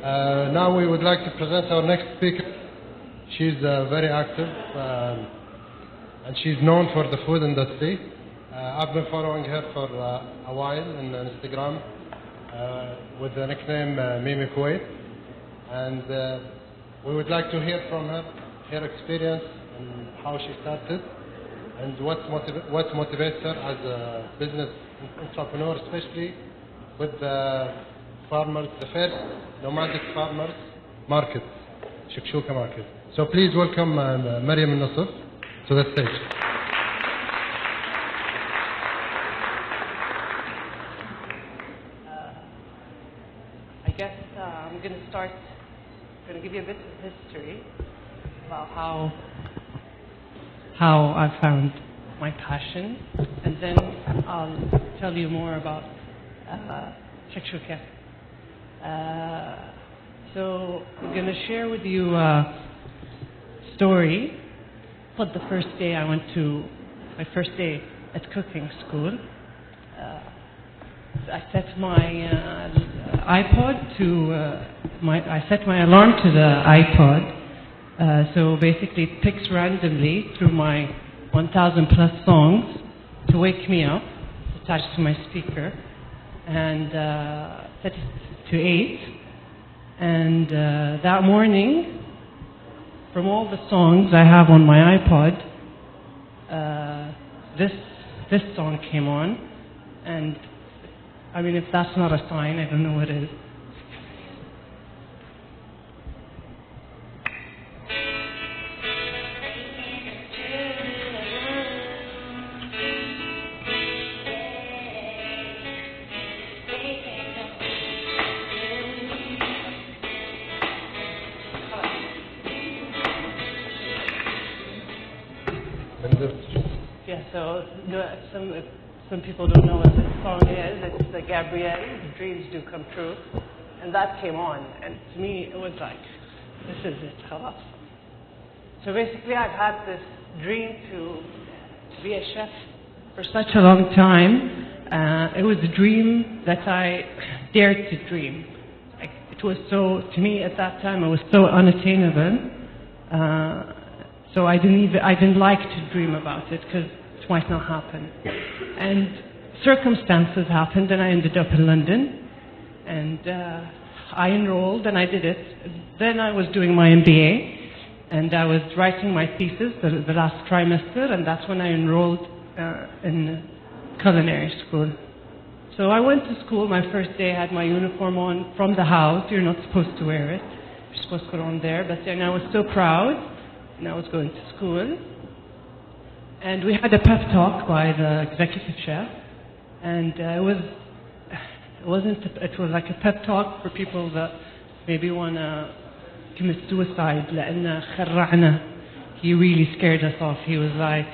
Now we would like to present our next speaker. She's very active and she's known for the food industry. I've been following her for a while on Instagram with the nickname Mimi Kuwait, and we would like to hear from her, her experience and how she started and what motivates her as a business entrepreneur, especially with the farmers, the first nomadic farmers market, Shakshooka Market. So please welcome Mariam النصف to the stage. I guess I'm going to start, I'm going to give you a bit of history about how I found my passion, and then I'll tell you more about Shakshooka. So I'm going to share with you a story about the first day I went to my first day at cooking school. I set my iPod to I set my alarm to the iPod. So basically it picks randomly through my 1,000 plus songs to wake me up, attached to my speaker, and set it to 8. And that morning, from all the songs I have on my iPod, this song came on, and I mean, if that's not a sign, I don't know what is. Yeah, so some people don't know what this song is. It's the Gabrielle, Dreams Do Come True. And that came on. And to me, it was like, this is it, khalas. So basically, I've had this dream to be a chef for such a long time. It was a dream that I dared to dream. Like, it was so, to me at that time, it was so unattainable. So I didn't like to dream about it because it might not happen. And circumstances happened, and I ended up in London, and I enrolled, and I did it. Then I was doing my MBA, and I was writing my thesis the last trimester, and that's when I enrolled in culinary school. So I went to school. My first day, I had my uniform on from the house. You're not supposed to wear it. You're supposed to put it on there. But then I was so proud, and I was going to school. And we had a pep talk by the executive chef, and it was like a pep talk for people that maybe want to commit suicide. لأن خرعنا. He really scared us off. He was like,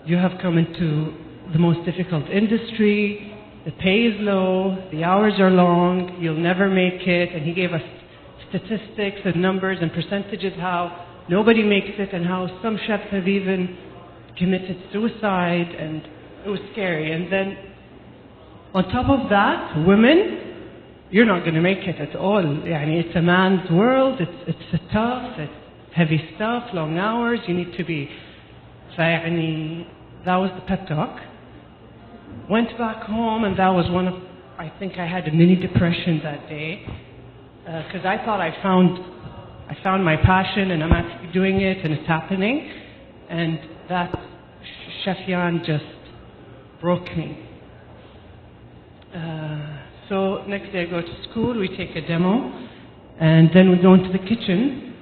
you have come into the most difficult industry, the pay is low, the hours are long, you'll never make it. And he gave us statistics and numbers and percentages how nobody makes it, and how some chefs have even committed suicide, and it was scary. And then on top of that, women, you're not going to make it at all. It's a man's world, it's tough, it's heavy stuff, long hours, you need to be. That was the pep talk. Went back home, and that was I think I had a mini depression that day, because I thought I found my passion, and I'm actually doing it, and it's happening. And that Shafian just broke me. So next day I go to school, we take a demo, and then we go into the kitchen.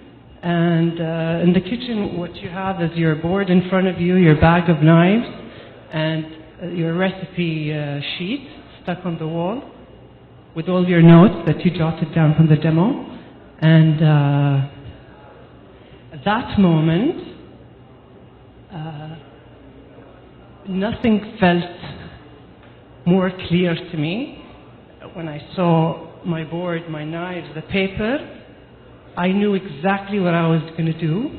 And in the kitchen, what you have is your board in front of you, your bag of knives, and your recipe sheet stuck on the wall with all your notes that you jotted down from the demo. And at that moment, nothing felt more clear to me. When I saw my board, my knives, the paper, I knew exactly what I was going to do,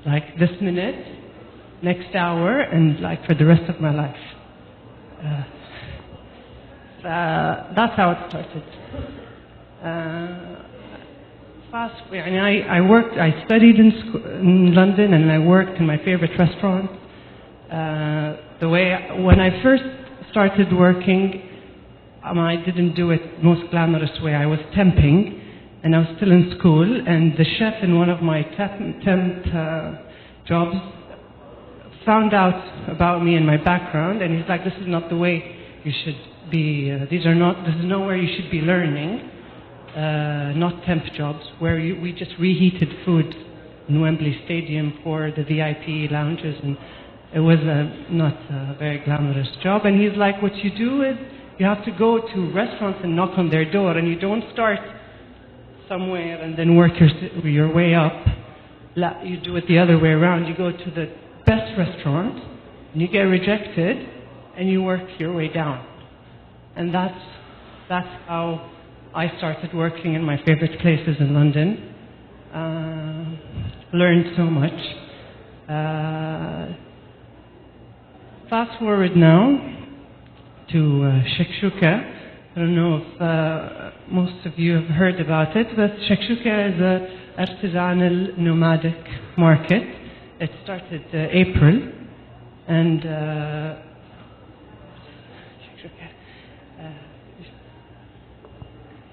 like this minute, next hour, and like for the rest of my life. That's how it started. I studied in London, and I worked in my favorite restaurant. When I first started working, I didn't do it most glamorous way. I was temping, and I was still in school, and the chef in one of my temp jobs found out about me and my background, and he's like, this is not the way you should be, this is nowhere you should be learning, not temp jobs, where we just reheated food in Wembley Stadium for the VIP lounges, and it was not a very glamorous job. And he's like, what you do is you have to go to restaurants and knock on their door, and you don't start somewhere and then work your way up. You do it the other way around. You go to the best restaurant, and you get rejected, and you work your way down. And that's how I started working in my favorite places in London. Learned so much. Fast forward now to Shakshooka. I don't know if most of you have heard about it, but Shakshooka is an artisanal nomadic market. It started April, and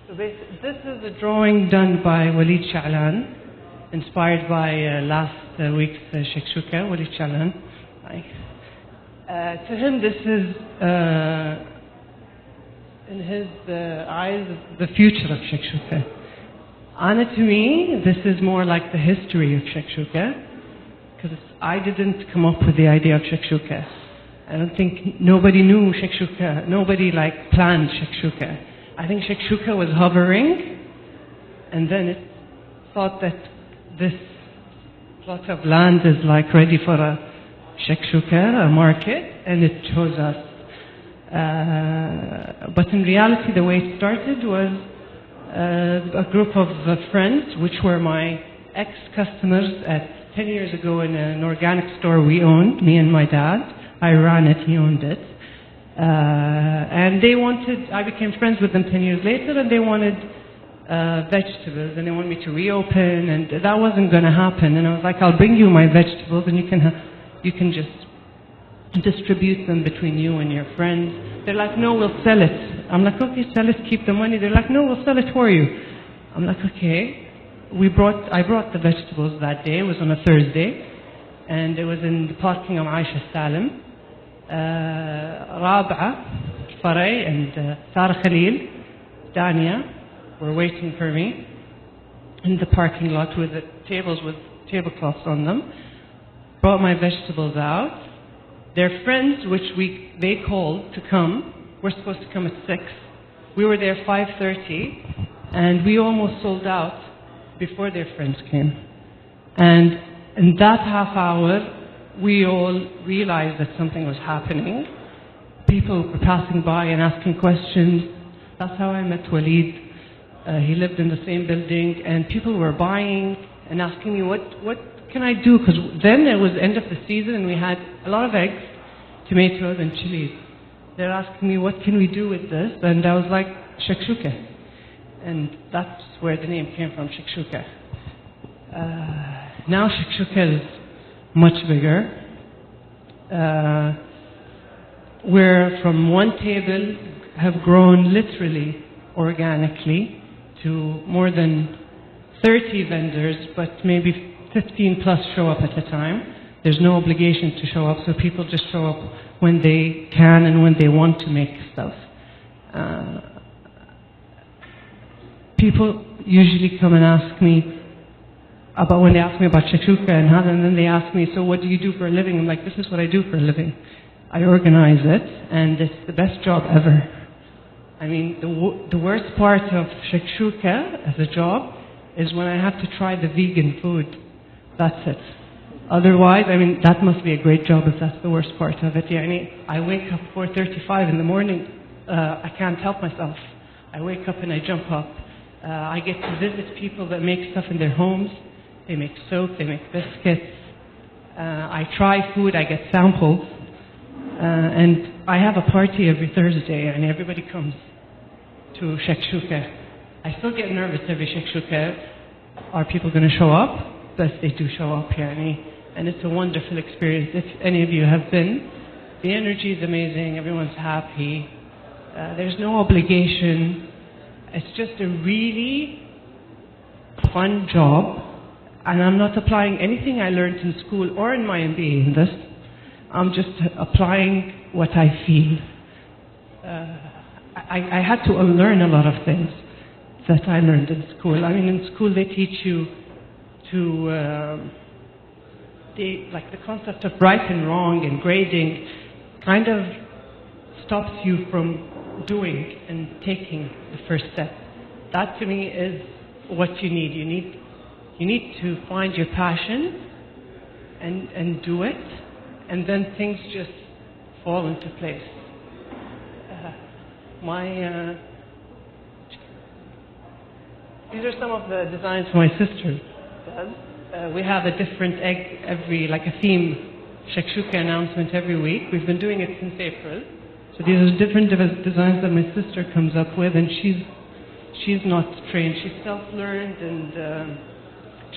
so this is a drawing done by Walid Sha'lan, inspired by last week's Shakshooka, Walid Sha'lan. To him, this is, in his eyes, the future of Shakshooka. And to me, this is more like the history of Shakshooka, because I didn't come up with the idea of Shakshooka. I don't think nobody knew Shakshooka. Nobody planned Shakshooka. I think Shakshooka was hovering, and then it thought that this plot of land is ready for a Shakshooka, a market, and it chose us. But in reality, the way it started was a group of friends, which were my ex-customers 10 years ago in an organic store we owned, me and my dad. I ran it, he owned it. And I became friends with them 10 years later, and they wanted vegetables, and they wanted me to reopen, and that wasn't going to happen. And I was like, I'll bring you my vegetables, and you can just distribute them between you and your friends. They're like, no, we'll sell it. I'm like, okay, sell it, keep the money. They're like, no, we'll sell it for you. I'm like, okay. I brought the vegetables that day. It was on a Thursday, and it was in the parking of Aisha Salim. Rab'a, Farai, and Sarah Khalil, Dania were waiting for me in the parking lot with the tables with tablecloths on them. Brought my vegetables out. Their friends, which they called to come, were supposed to come at 6. We were there 5:30, and we almost sold out before their friends came. And in that half hour, we all realized that something was happening. People were passing by and asking questions. That's how I met Walid. He lived in the same building, and people were buying and asking me, what can I do? Because then it was end of the season, and we had a lot of eggs, tomatoes, and chilies. They're asking me, what can we do with this? And I was like, Shakshooka. And that's where the name came from, Shakshooka. Now Shakshooka is much bigger. We're from one table have grown literally organically to more than 30 vendors, but maybe 15 plus show up at a time. There's no obligation to show up, so people just show up when they can and when they want to make stuff. People usually come and ask me about, when they ask me about Shakshooka and then they ask me, so what do you do for a living? I'm like, this is what I do for a living. I organize it, and it's the best job ever. I mean, the worst part of Shakshooka as a job is when I have to try the vegan food. That's it. Otherwise, I mean, that must be a great job if that's the worst part of it. Yani, I wake up 4:35 in the morning. I can't help myself. I wake up and I jump up. I get to visit people that make stuff in their homes. They make soap, they make biscuits. I try food, I get samples. And I have a party every Thursday, and everybody comes to Shakshooka. I still get nervous every Shakshooka. are people going to show up? But they do show up, yani. And it's a wonderful experience. If any of you have been, the energy is amazing. Everyone's happy. There's no obligation. It's just a really fun job. And I'm not applying anything I learned in school or in my MBA in this. I'm just applying what I feel. I had to unlearn a lot of things that I learned in school. I mean, in school they teach you to, like the concept of right and wrong and grading kind of stops you from doing and taking the first step. That to me is what you need. You need to find your passion and do it, and then things just fall into place. These are some of the designs my sister does. We have a different egg every, like a theme Shakshooka announcement every week. We've been doing it since April. So these are different designs that my sister comes up with, and she's not trained. She's self-learned, and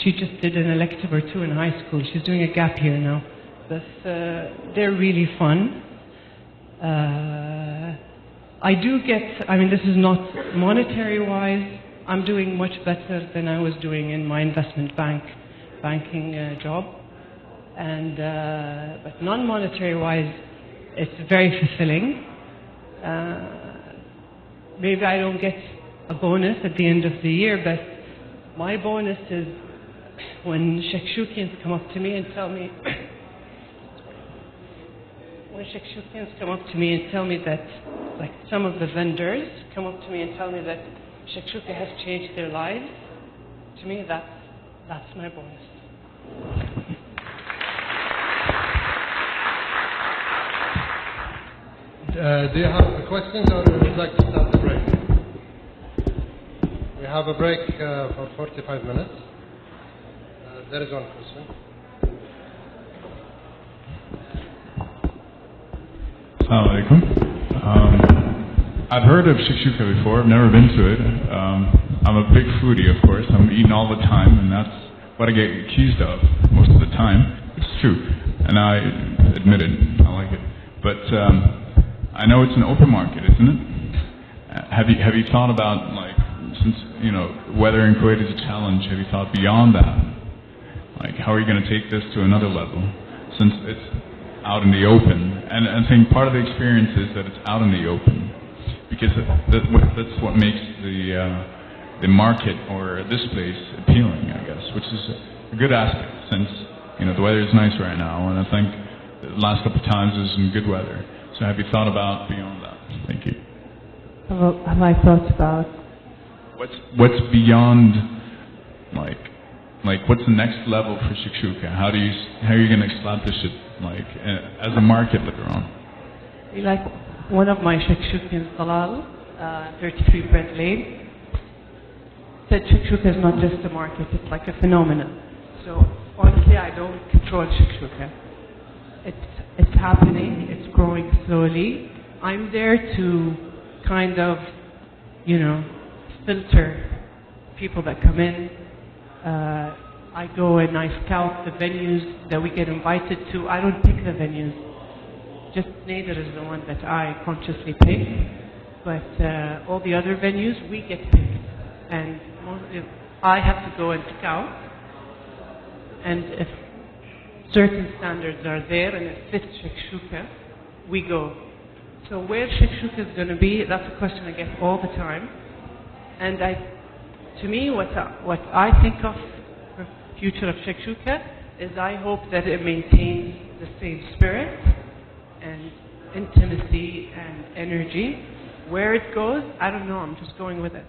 she just did an elective or two in high school. She's doing a gap year now. But they're really fun. I do get, I mean, this is not monetary-wise. I'm doing much better than I was doing in my investment banking job. And but non-monetary-wise, it's very fulfilling. Maybe I don't get a bonus at the end of the year, but my bonus is when Shakshukians come up to me and tell me that, like some of the vendors come up to me and tell me that Shakshooka has changed their lives. To me, that's my bonus. Do you have questions, or would you like to start the break? We have a break for 45 minutes. There is one question. Assalamu alaikum. I've heard of Shakshooka before. I've never been to it. I'm a big foodie, of course. I'm eating all the time, and that's what I get accused of most of the time. It's true, and I admit it. I like it, but I know it's an open market, isn't it? Have you thought about, like, since weather in Kuwait is a challenge? Have you thought beyond that? Like, how are you going to take this to another level? Since it's out in the open, and I think part of the experience is that it's out in the open, because that's what makes the market or this place appealing, I guess, which is a good aspect. Since the weather is nice right now, and I think the last couple of times is some good weather. So have you thought about beyond that? Thank you. Well, have I thought about what's beyond, like what's the next level for Shakshooka? How are you going to establish it, like as a market later on? Like one of my Shakshookians, Dalal, 33 Brent Lane, said Shakshooka is not just a market; it's like a phenomenon. So honestly, I don't control Shakshooka. It's happening. It's growing slowly. I'm there to kind of, filter people that come in. I go and I scout the venues that we get invited to. I don't pick the venues. Just Nader is the one that I consciously pick. But all the other venues, we get picked. And I have to go and scout. And if certain standards are there and it fits Shakshooka, we go. So where Shakshooka is going to be, that's a question I get all the time. And to me, what I think of the future of Shakshooka is I hope that it maintains the same spirit and intimacy and energy. Where it goes, I don't know, I'm just going with it.